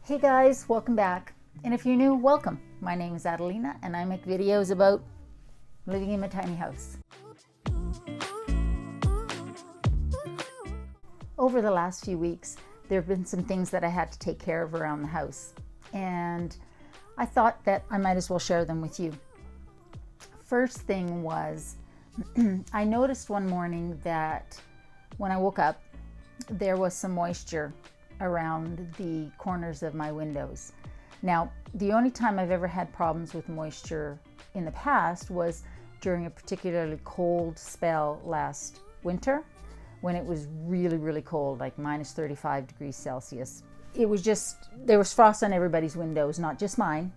Hey guys, welcome back. And if you're new, welcome. My name is Adelina and I make videos about living in a tiny house. Over the last few weeks, there have been some things that I had to take care of around the house. And I thought that I might as well share them with you. First thing was, I noticed one morning that when I woke up, there was some moisture around the corners of my windows. Now, the only time I've ever had problems with moisture in the past was during a particularly cold spell last winter when it was really cold, like minus 35 degrees Celsius. It was just, there was frost on everybody's windows, not just mine,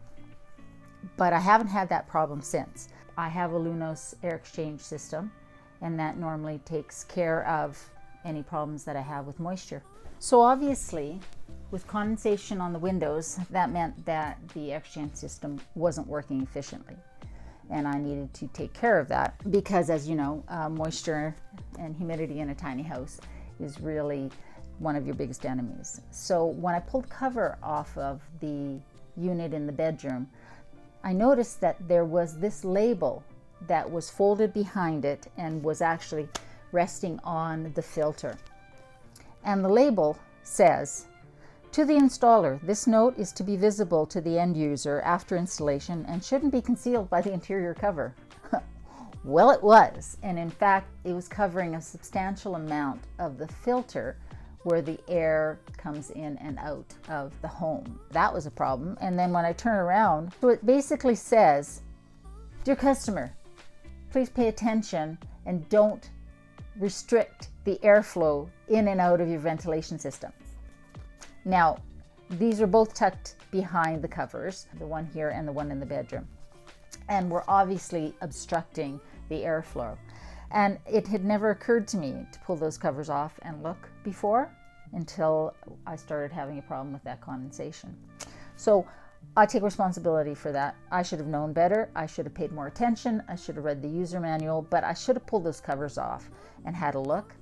but I haven't had that problem since. I have a Lunos air exchange system, and that normally takes care of any problems that I have with moisture. So obviously, with condensation on the windows, that meant that the air exchange system wasn't working efficiently. And I needed to take care of that because, as you know, moisture and humidity in a tiny house is really one of your biggest enemies. So when I pulled cover off of the unit in the bedroom, I noticed that there was this label that was folded behind it and was actually resting on the filter. And the label says, "To the installer, this note is to be visible to the end user after installation and shouldn't be concealed by the interior cover." Well, it was. And in fact, it was covering a substantial amount of the filter where the air comes in and out of the home. That was a problem. And then when I turn around, so it basically says, "Dear customer, please pay attention and don't restrict the airflow in and out of your ventilation system." Now, these are both tucked behind the covers, the one here and the one in the bedroom, and were obviously obstructing the airflow. And it had never occurred to me to pull those covers off and look before until I started having a problem with that condensation. So I take responsibility for that. I should have known better. I should have paid more attention. I should have read the user manual, but I should have pulled those covers off and had a look.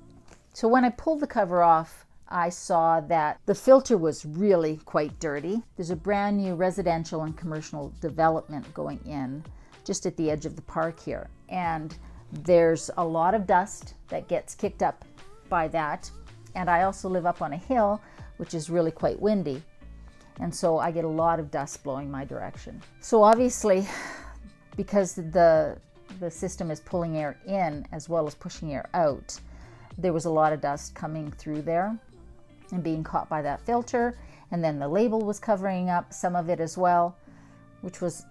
So when I pulled the cover off, I saw that the filter was really quite dirty. There's a brand new residential and commercial development going in just at the edge of the park here. And there's a lot of dust that gets kicked up by that. And I also live up on a hill, which is really quite windy. And so I get a lot of dust blowing my direction. So obviously, because the system is pulling air in as well as pushing air out, there was a lot of dust coming through there and being caught by that filter. And then the label was covering up some of it as well, which was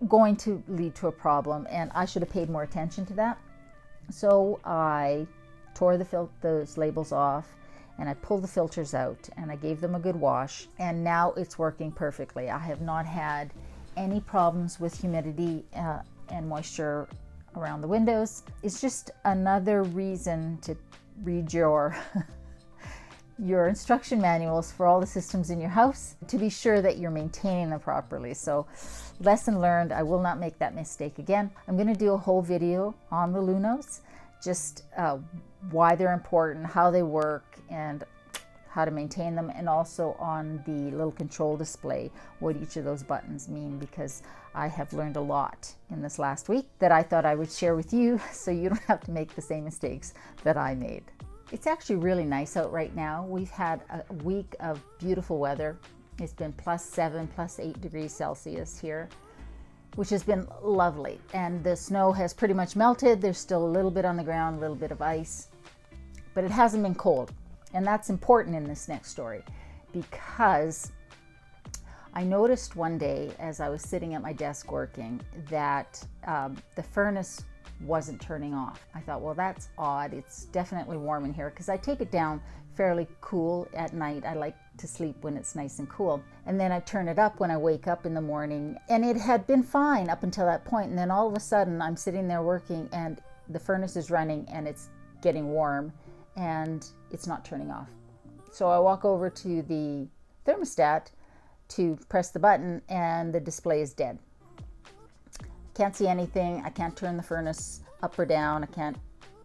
going to lead to a problem. And I should have paid more attention to that. So I tore those labels off, and I pulled the filters out and I gave them a good wash, and now it's working perfectly. I have not had any problems with humidity and moisture around the windows. It's just another reason to read your instruction manuals for all the systems in your house to be sure that you're maintaining them properly. So lesson learned, I will not make that mistake again. I'm going to do a whole video on the Lunos, just why they're important, how they work, and how to maintain them, and also on the little control display, what each of those buttons mean, because I have learned a lot in this last week that I thought I would share with you so you don't have to make the same mistakes that I made. It's actually really nice out right now. We've had a week of beautiful weather. It's been +7, +8 degrees Celsius here, which has been lovely. And the snow has pretty much melted. There's still a little bit on the ground, a little bit of ice, but it hasn't been cold. And that's important in this next story, because I noticed one day as I was sitting at my desk working that the furnace wasn't turning off. I thought, well, that's odd. It's definitely warm in here, because I take it down fairly cool at night. I like to sleep when it's nice and cool. And then I turn it up when I wake up in the morning, and it had been fine up until that point. And then all of a sudden I'm sitting there working and the furnace is running and it's getting warm and it's not turning off. So I walk over to the thermostat to press the button and the display is dead. Can't see anything. I can't turn the furnace up or down. I can't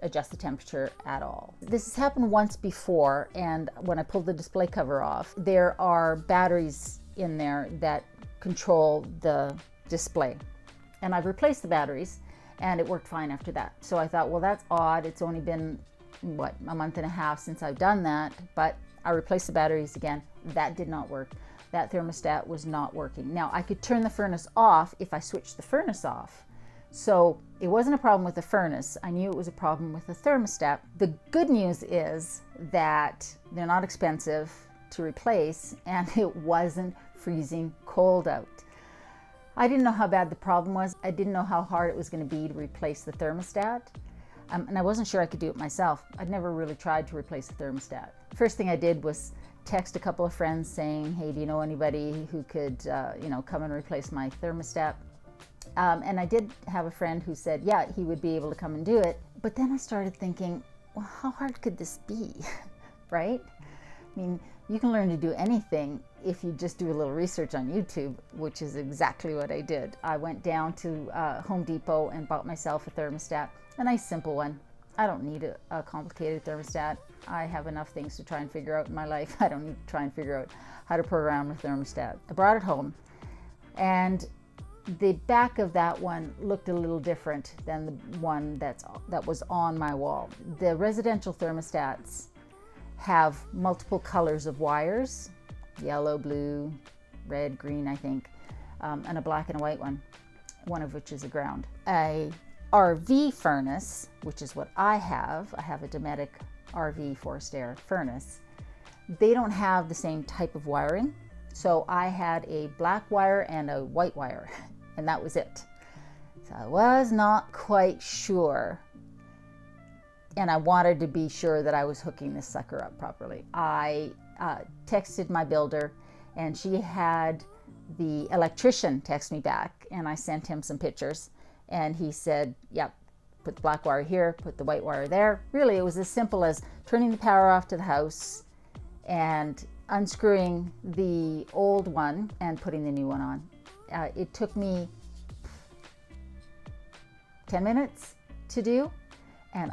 adjust the temperature at all. This has happened once before, and when I pulled the display cover off, there are batteries in there that control the display. And I've replaced the batteries, and it worked fine after that. So I thought, well, that's odd. It's only been, what, a month and a half since I've done that, but I replaced the batteries again. That did not work. That thermostat was not working. Now, I could turn the furnace off if I switched the furnace off. So it wasn't a problem with the furnace. I knew it was a problem with the thermostat. The good news is that they're not expensive to replace, and it wasn't freezing cold out. I didn't know how bad the problem was. I didn't know how hard it was going to be to replace the thermostat. And I wasn't sure I could do it myself. I'd never really tried to replace the thermostat. First thing I did was text a couple of friends saying, hey, do you know anybody who could come and replace my thermostat? And I did have a friend who said, yeah, he would be able to come and do it. But then I started thinking, well, how hard could this be, right? I mean, you can learn to do anything if you just do a little research on YouTube, which is exactly what I did. I went down to Home Depot and bought myself a thermostat, a nice simple one. I don't need a complicated thermostat. I have enough things to try and figure out in my life. I don't need to try and figure out how to program a thermostat. I brought it home, and the back of that one looked a little different than the one that was on my wall. The residential thermostats have multiple colors of wires, yellow, blue, red, green, I think, and a black and a white one of which is a ground. A RV furnace, which is what I have a Dometic RV forced air furnace, they don't have the same type of wiring. So I had a black wire and a white wire, and that was it. So I was not quite sure, and I wanted to be sure that I was hooking this sucker up properly. I texted my builder, and she had the electrician text me back, and I sent him some pictures, and he said, yep, put the black wire here, put the white wire there. Really, it was as simple as turning the power off to the house and unscrewing the old one and putting the new one on. It took me 10 minutes to do, and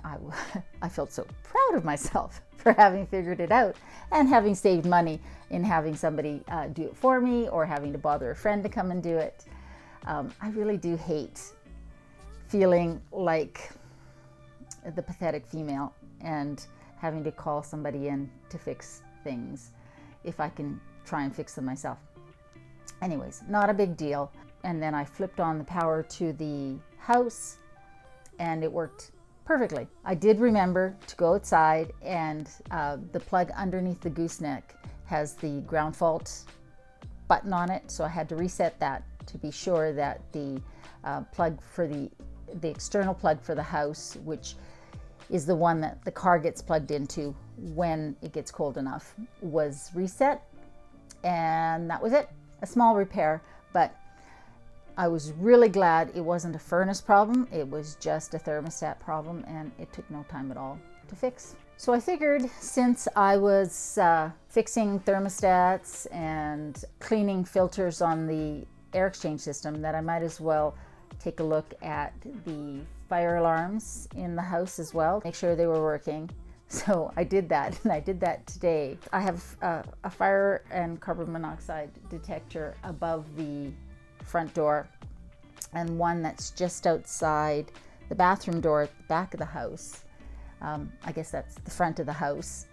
I felt so proud of myself for having figured it out and having saved money in having somebody do it for me or having to bother a friend to come and do it. I really do hate feeling like the pathetic female and having to call somebody in to fix things if I can try and fix them myself. Anyways, not a big deal. And then I flipped on the power to the house, and it worked perfectly. I did remember to go outside, and the plug underneath the gooseneck has the ground fault button on it, so I had to reset that to be sure that the plug for the external plug for the house, which is the one that the car gets plugged into when it gets cold enough, was reset. And that was it. A small repair, but I was really glad it wasn't a furnace problem. It was just a thermostat problem, and it took no time at all to fix. So I figured, since I was fixing thermostats and cleaning filters on the air exchange system, that I might as well take a look at the fire alarms in the house as well, make sure they were working. So I did that, and I did that today. I have a fire and carbon monoxide detector above the front door, and one that's just outside the bathroom door at the back of the house. I guess that's the front of the house,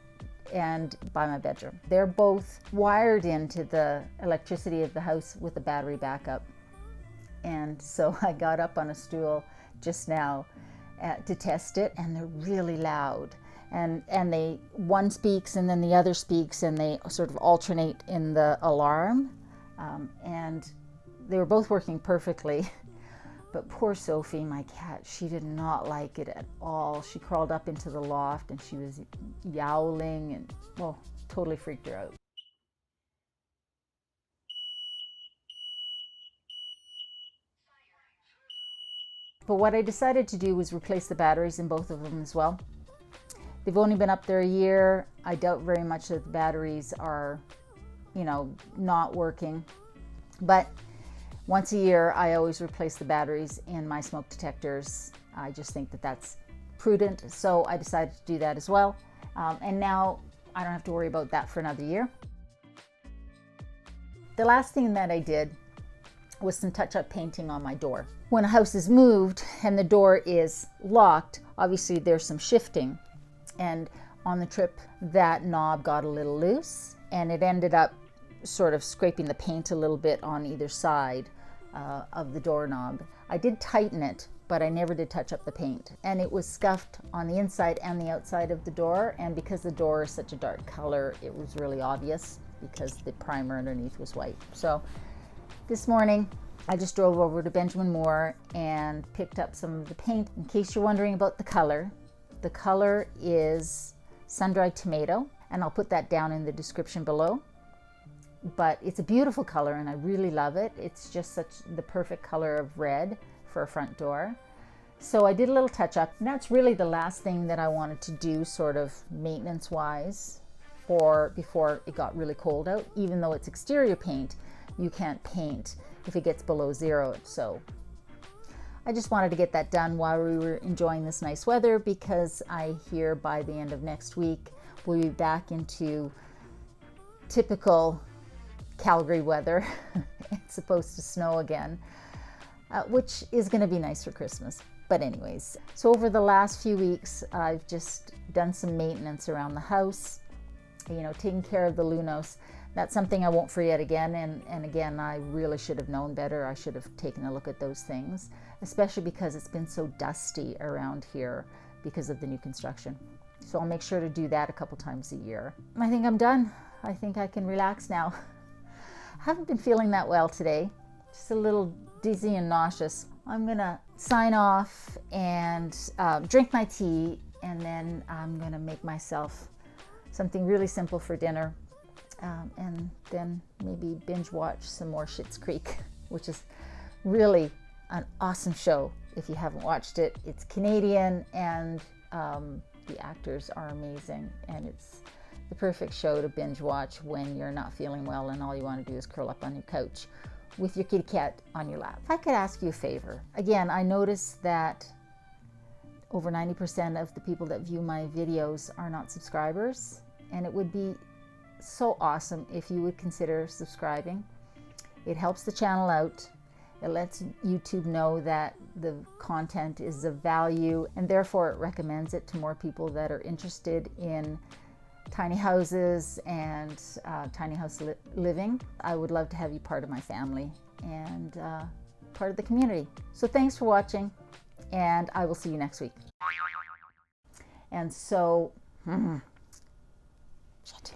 and by my bedroom. They're both wired into the electricity of the house with a battery backup. And so I got up on a stool just now to test it, and they're really loud. And one speaks and then the other speaks, and they sort of alternate in the alarm. And they were both working perfectly. But poor Sophie, my cat, she did not like it at all. She crawled up into the loft, and she was yowling, and, well, totally freaked her out. But what I decided to do was replace the batteries in both of them as well. They've only been up there a year. I doubt very much that the batteries are, not working. But once a year, I always replace the batteries in my smoke detectors. I just think that that's prudent, so I decided to do that as well. And now I don't have to worry about that for another year. The last thing that I did was some touch-up painting on my door. When a house is moved and the door is locked, obviously there's some shifting. And on the trip, that knob got a little loose and it ended up sort of scraping the paint a little bit on either side of the doorknob. I did tighten it, but I never did touch up the paint. And it was scuffed on the inside and the outside of the door. And because the door is such a dark color, it was really obvious because the primer underneath was white. So this morning, I just drove over to Benjamin Moore and picked up some of the paint. In case you're wondering about the color is Sundried Tomato, and I'll put that down in the description below. But it's a beautiful color and I really love it. It's just the perfect color of red for a front door. So I did a little touch up, and that's really the last thing that I wanted to do sort of maintenance wise before it got really cold out. Even though it's exterior paint, you can't paint if it gets below 0. So I just wanted to get that done while we were enjoying this nice weather, because I hear by the end of next week we'll be back into typical Calgary weather. It's supposed to snow again, which is going to be nice for Christmas. But anyways, so over the last few weeks, I've just done some maintenance around the house, taking care of the Lunos. That's something I won't forget again. And again, I really should have known better. I should have taken a look at those things, especially because it's been so dusty around here because of the new construction. So I'll make sure to do that a couple times a year. I think I'm done. I think I can relax now. I haven't been feeling that well today. Just a little dizzy and nauseous. I'm gonna sign off and drink my tea, and then I'm gonna make myself something really simple for dinner, and then maybe binge watch some more Schitt's Creek, which is really an awesome show. If you haven't watched it, it's Canadian, and the actors are amazing, and it's the perfect show to binge watch when you're not feeling well and all you want to do is curl up on your couch with your kitty cat on your lap. If I could ask you a favor, again, I noticed that over 90% of the people that view my videos are not subscribers, and it would be so awesome if you would consider subscribing. It helps the channel out. It lets YouTube know that the content is of value, and therefore it recommends it to more people that are interested in tiny houses and tiny house living. I would love to have you part of my family and part of the community. So thanks for watching, and I will see you next week. And so, shit.